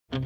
To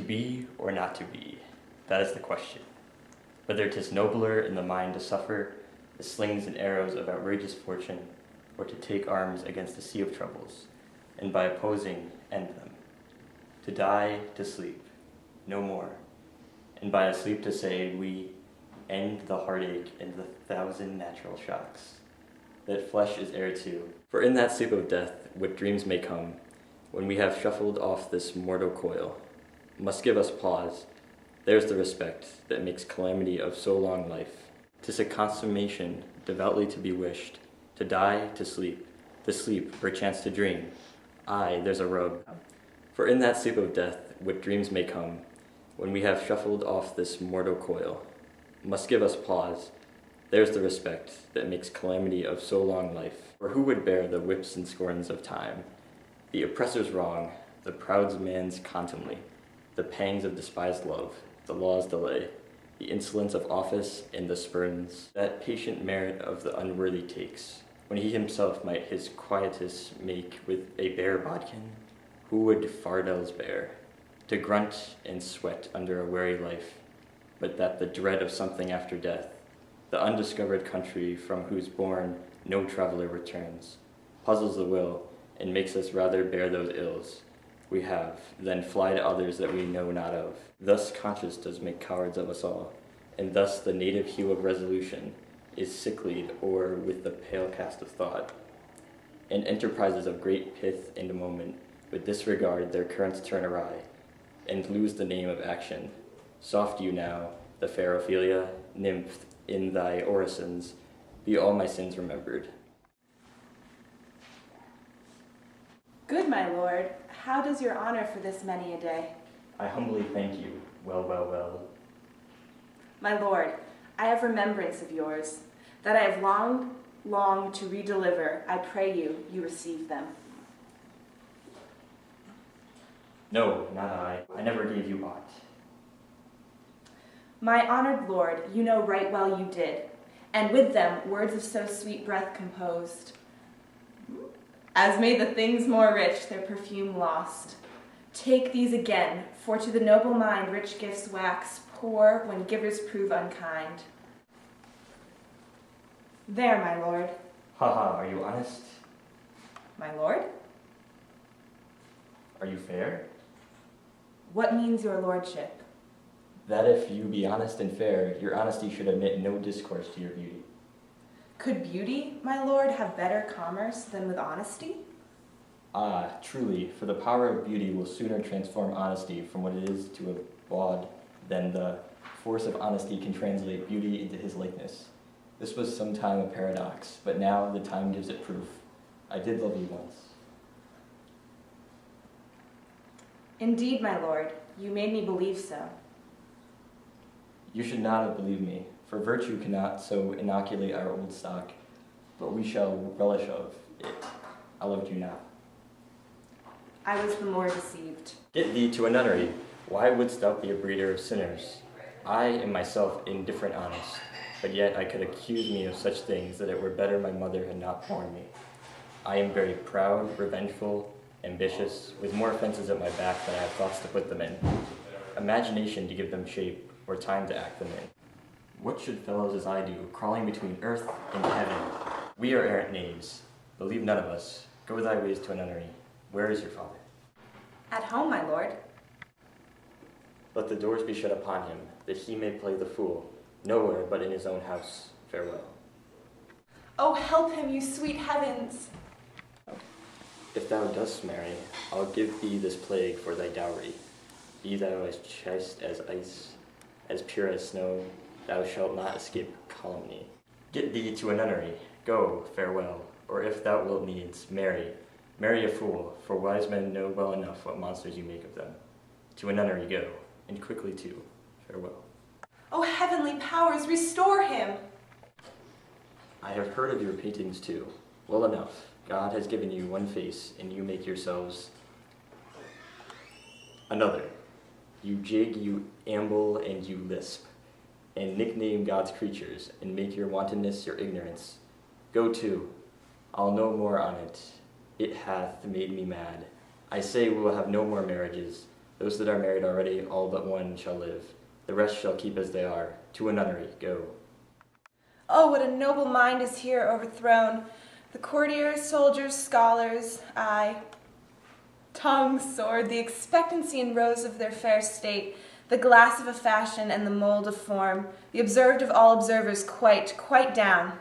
be or not to be, that is the question. Whether 'tis nobler in the mind to suffer the slings and arrows of outrageous fortune, or to take arms against a sea of troubles, and by opposing end them. To die, to sleep, no more, and by a sleep to say we end the heartache and the thousand natural shocks, that flesh is heir to. For in that sleep of death, what dreams may come, when we have shuffled off this mortal coil, must give us pause. There's the respect that makes calamity of so long life. 'Tis a consummation devoutly to be wished, to die, to sleep, perchance to dream. Aye, there's a rub. For in that sleep of death, what dreams may come, when we have shuffled off this mortal coil, must give us pause. There's the respect that makes calamity of so long life. For who would bear the whips and scorns of time, the oppressor's wrong, the proud man's contumely, the pangs of despised love, the law's delay, the insolence of office, and the spurns that patient merit of the unworthy takes, when he himself might his quietus make with a bare bodkin? Who would fardels bear, to grunt and sweat under a weary life, but that the dread of something after death, the undiscovered country from whose bourne no traveller returns, puzzles the will, and makes us rather bear those ills we have, then fly to others that we know not of. Thus conscience does make cowards of us all, and thus the native hue of resolution is sicklied o'er with the pale cast of thought. And enterprises of great pith and moment, with disregard their currents turn awry, and lose the name of action. Soft you now, the fair Ophelia, nymph, in thy orisons, be all my sins remembered. Good, my lord. How does your honor for this many a day? I humbly thank you. Well. My lord, I have remembrance of yours, that I have longed to redeliver. I pray you receive them. No, not I. I never gave you aught. My honored lord, you know right well you did, and with them words of so sweet breath composed, as made the things more rich, their perfume lost. Take these again, for to the noble mind rich gifts wax poor when givers prove unkind. There, my lord. Are you honest? My lord? Are you fair? What means your lordship? That if you be honest and fair, your honesty should admit no discourse to your beauty. Could beauty, my lord, have better commerce than with honesty? Ah, truly, for the power of beauty will sooner transform honesty from what it is to a bawd than the force of honesty can translate beauty into his likeness. This was some time a paradox, but now the time gives it proof. I did love you once. Indeed, my lord, you made me believe so. You should not have believed me, for virtue cannot so inoculate our old stock, but we shall relish of it. I loved you not. I was the more deceived. Get thee to a nunnery. Why wouldst thou be a breeder of sinners? I am myself indifferent honest, but yet I could accuse me of such things that it were better my mother had not borne me. I am very proud, revengeful, ambitious, with more offenses at my back than I have thoughts to put them in, imagination to give them shape, or time to act them in. What should fellows as I do, crawling between earth and heaven? We are errant knaves. Believe none of us. Go thy ways to a nunnery. Where is your father? At home, my lord. Let the doors be shut upon him, that he may play the fool, nowhere but in his own house. Farewell. Oh, help him, you sweet heavens! If thou dost marry, I'll give thee this plague for thy dowry. Be thou as chaste as ice, as pure as snow, thou shalt not escape calumny. Get thee to a nunnery, go, farewell, or if thou wilt needs, marry, Marry a fool, for wise men know well enough what monsters you make of them. To a nunnery go, and quickly too. Farewell. O heavenly powers, restore him! I have heard of your paintings too. Well enough. God has given you one face, and you make yourselves another. You jig, you amble, and you lisp, and nickname God's creatures, and make your wantonness your ignorance. Go to. I'll no more on it. It hath made me mad. I say we will have no more marriages. Those that are married already, all but one shall live. The rest shall keep as they are. To a nunnery, go. Oh, what a noble mind is here overthrown. The courtiers, soldiers, scholars, aye. Tongue, sword, the expectancy and rose of their fair state, the glass of a fashion and the mold of form, the observed of all observers quite down.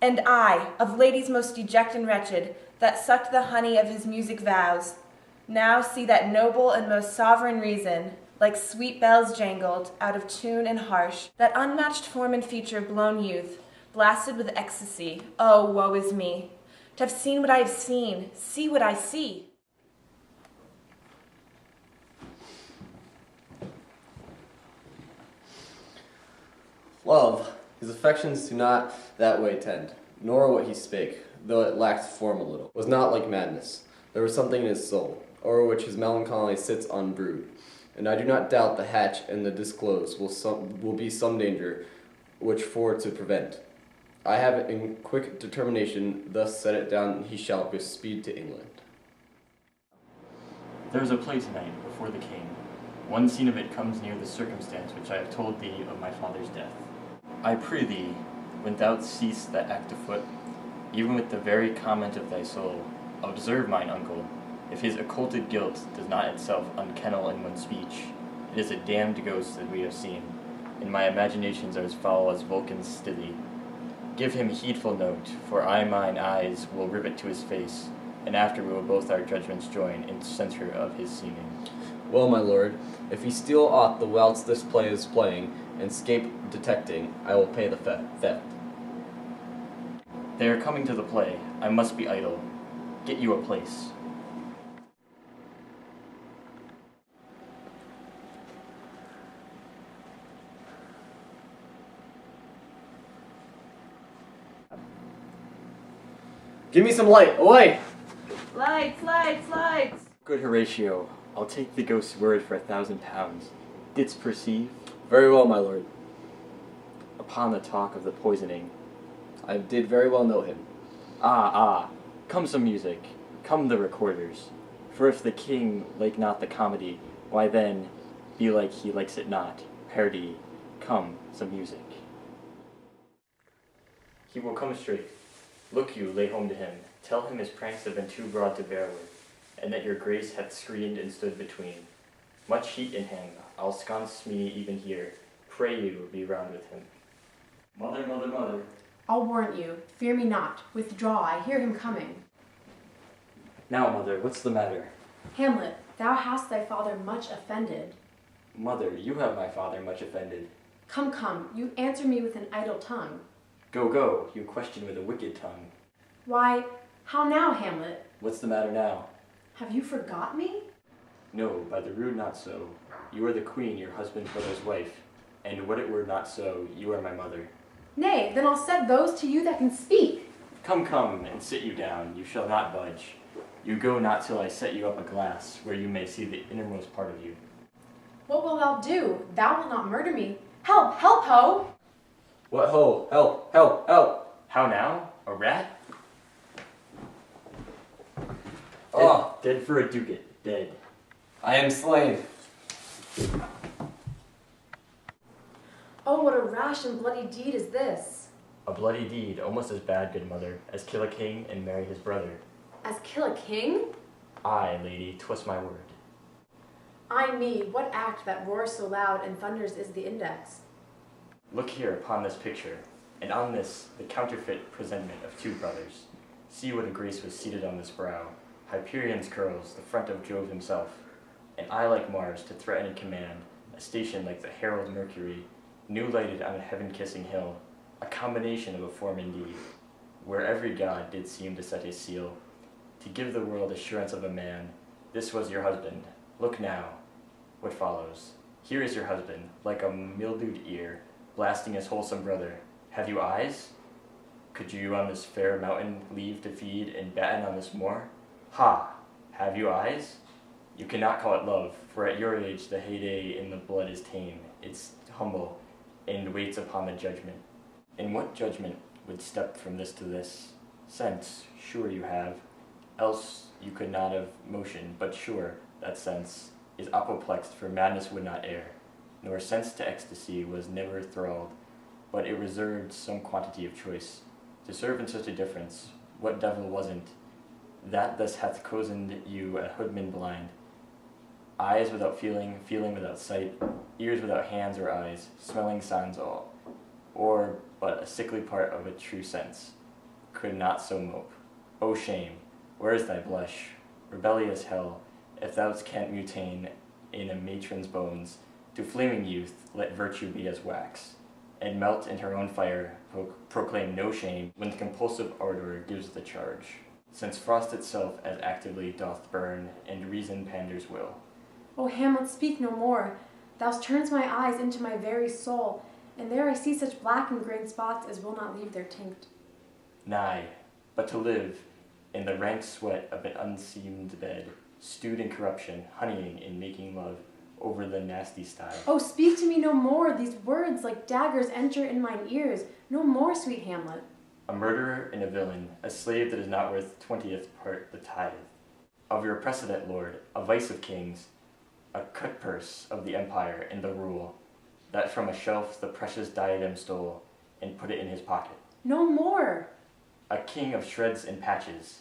And I, of ladies most deject and wretched, that sucked the honey of his music vows, now see that noble and most sovereign reason, like sweet bells jangled, out of tune and harsh, that unmatched form and feature blown youth, blasted with ecstasy, oh, woe is me, to have seen what I have seen, see what I see. Love, his affections do not that way tend, nor what he spake, though it lacked form a little, was not like madness. There was something in his soul, o'er which his melancholy sits unbrewed, and I do not doubt the hatch and the disclose will be some danger, which for to prevent. I have in quick determination thus set it down, he shall with speed to England. There is a play tonight before the king. One scene of it comes near the circumstance which I have told thee of my father's death. I pray thee, when thou seest that act afoot, even with the very comment of thy soul, observe mine uncle, if his occulted guilt does not itself unkennel in one speech, it is a damned ghost that we have seen, and my imaginations are as foul as Vulcan's stithy. Give him heedful note, for I mine eyes will rivet to his face, and after we will both our judgments join in censure of his seeming. Well, my lord, if he steal aught the whilst this play is playing, and scape detecting, I will pay the theft. They are coming to the play. I must be idle. Get you a place. Give me some light, away! Lights, lights, lights! Good Horatio, I'll take the ghost's word for £1,000. Didst perceive? Very well, my lord. Upon the talk of the poisoning. I did very well know him. Ah, come some music, come the recorders. For if the king like not the comedy, why then, be like he likes it not. Perdie, come some music. He will come straight. Look you, lay home to him. Tell him his pranks have been too broad to bear with, and that your grace hath screened and stood between. Much heat in him, I'll sconce me even here. Pray you, be round with him. Mother, mother, mother. I'll warrant you, fear me not. Withdraw, I hear him coming. Now, mother, what's the matter? Hamlet, thou hast thy father much offended. Mother, you have my father much offended. Come, you answer me with an idle tongue. Go, you question with a wicked tongue. Why, how now, Hamlet? What's the matter now? Have you forgot me? No, by the rood not so. You are the queen, your husband's brother's wife, and what it were not so, you are my mother. Nay, then I'll set those to you that can speak. Come, and sit you down, you shall not budge. You go not till I set you up a glass, where you may see the innermost part of you. What wilt thou do? Thou wilt not murder me. Help, ho! What ho? Help! How now? A rat? Oh, Dead for a ducat, dead. I am slain. Oh, what a rash and bloody deed is this. A bloody deed, almost as bad, good mother, as kill a king and marry his brother. As kill a king? Aye, lady, 'twas my word. Ay me, what act that roars so loud and thunders is the index? Look here upon this picture, and on this the counterfeit presentment of two brothers. See what a grace was seated on this brow, Hyperion's curls, the front of Jove himself, an eye like Mars to threaten and command, a station like the herald Mercury, new lighted on a heaven-kissing hill, a combination of a form indeed, where every god did seem to set his seal. to give the world assurance of a man. This was your husband. Look now. What follows? Here is your husband, like a mildewed ear, blasting his wholesome brother. Have you eyes? Could you on this fair mountain leave to feed and batten on this moor? Ha! Have you eyes? You cannot call it love, for at your age the heyday in the blood is tame. It's humble, and waits upon the judgment. And what judgment would step from this to this? Sense, sure you have, else you could not have motion, but sure, that sense is apoplexed, for madness would not err, nor sense to ecstasy was never thralled, but it reserved some quantity of choice. To serve in such a difference, what devil wasn't, that thus hath cozened you a hoodman blind? Eyes without feeling, feeling without sight, ears without hands or eyes, smelling sounds all, or but a sickly part of a true sense, could not so mope. O shame, where is thy blush? Rebellious hell, if thou canst mutain in a matron's bones, to flaming youth let virtue be as wax, and melt in her own fire, proclaim no shame when the compulsive ardor gives the charge, since frost itself as actively doth burn, and reason panders will. O Hamlet, speak no more. Thou turns my eyes into my very soul, and there I see such black and green spots as will not leave their tinct. Nay, but to live in the rank sweat of an unseamed bed, stewed in corruption, honeying in making love over the nasty style. Oh, speak to me no more. These words like daggers enter in mine ears. No more, sweet Hamlet. A murderer and a villain, a slave that is not worth 20th part the tithe of your precedent, lord, a vice of kings, a cut-purse of the empire and the rule, that from a shelf the precious diadem stole, and put it in his pocket. No more. A king of shreds and patches.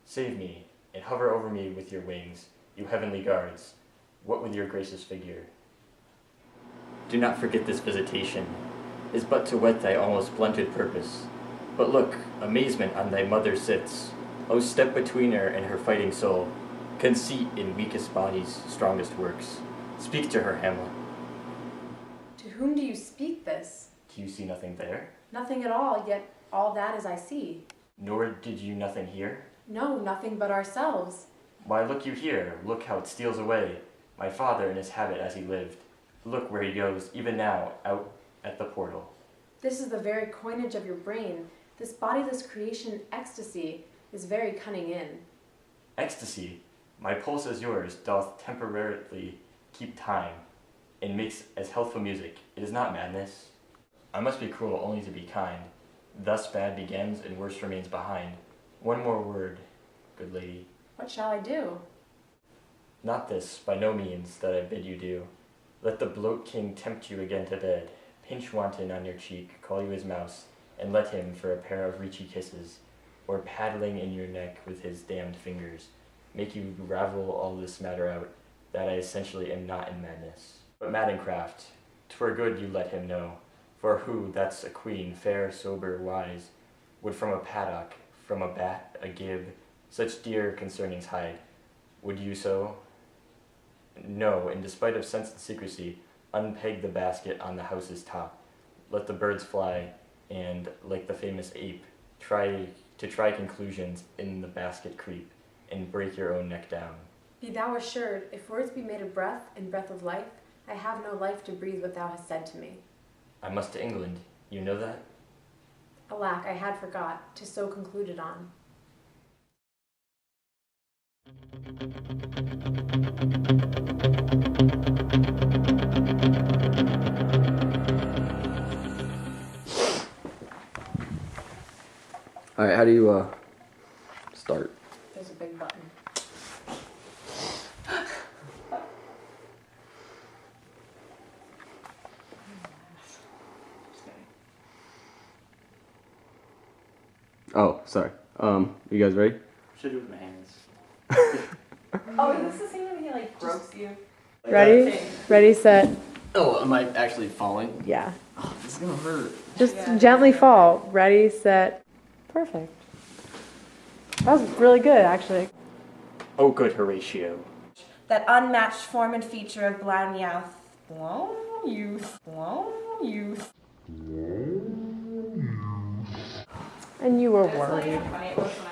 Save me, and hover over me with your wings, you heavenly guards, what with your gracious figure. Do not forget this visitation, is but to whet thy almost blunted purpose. But look, amazement on thy mother sits. O step between her and her fighting soul. Conceit in weakest bodies, strongest works. Speak to her, Hamlet. To whom do you speak this? Do you see nothing there? Nothing at all, yet all that is I see. Nor did you nothing hear? No, nothing but ourselves. Why, look you here, look how it steals away. My father in his habit as he lived. Look where he goes, even now, out at the portal. This is the very coinage of your brain. This bodiless creation ecstasy is very cunning in. Ecstasy, my pulse as yours, doth temporarily keep time, and makes as healthful music. It is not madness. I must be cruel only to be kind. Thus bad begins and worse remains behind. One more word, good lady. What shall I do? Not this, by no means, that I bid you do. Let the bloat king tempt you again to bed, pinch wanton on your cheek, call you his mouse, and let him for a pair of reachy kisses, or paddling in your neck with his damned fingers, make you ravel all this matter out, that I essentially am not in madness, but mad in craft. 'Twere good you let him know, for who, that's a queen, fair, sober, wise, would from a paddock, from a bat, a gib, such dear concernings hide? Would you so? No, and despite of sense and secrecy, unpeg the basket on the house's top. Let the birds fly, and, like the famous ape, try conclusions in the basket creep, and break your own neck down. Be thou assured, if words be made of breath and breath of life, I have no life to breathe what thou hast said to me. I must to England, you know that? Alack, I had forgot, 'tis so concluded on. All right, how do you start? There's a big button. Oh, sorry. You guys ready? Should do it with my hands. Oh, is this the same when he like gropes you? Ready? Ready, set. Oh, am I actually falling? Yeah. Oh, this is gonna hurt. Just gently fall. Ready, set. Perfect. That was really good, actually. Oh, good Horatio. That unmatched form and feature of blown youth. Blown youth. Blown youth. And you were That's like worried. how funny it was when I